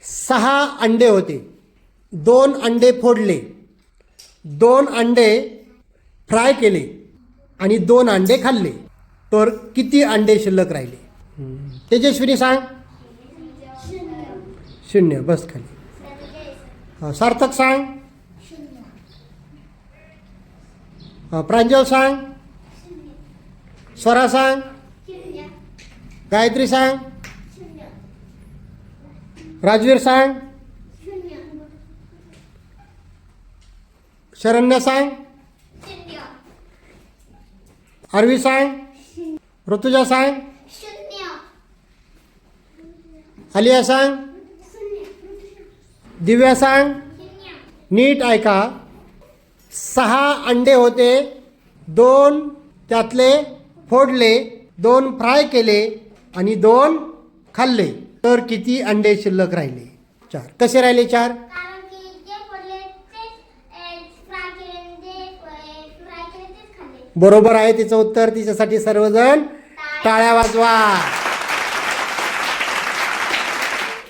6 अंडे होते, 2 अंडे फोडले, 2 अंडे फ्राय केले आणि 2 अंडे खाल्ले, तर किती अंडे शिल्लक राहिले? तेजस्विनी सांग. 0. बस खाली. सार्थक सांग. प्रांजल सांग. स्वरा सांग. गायत्री सांग. राजवीर सांग. शरण्य सांग. आरवी सांग. ऋतुजा सांग. आलिया सांग. दिव्या सांग. नीट ऐका. 6 अंडे होते, 2 त्यातले फोडले, 2 फ्राय केले आणि 2 खाल्ले, तर किती अंडे शिल्लक राहिले? 4. कसे राहिले 4? बरोबर आहे तिचं उत्तर. तिच्यासाठी सर्वजण टाळ्या वाजवा.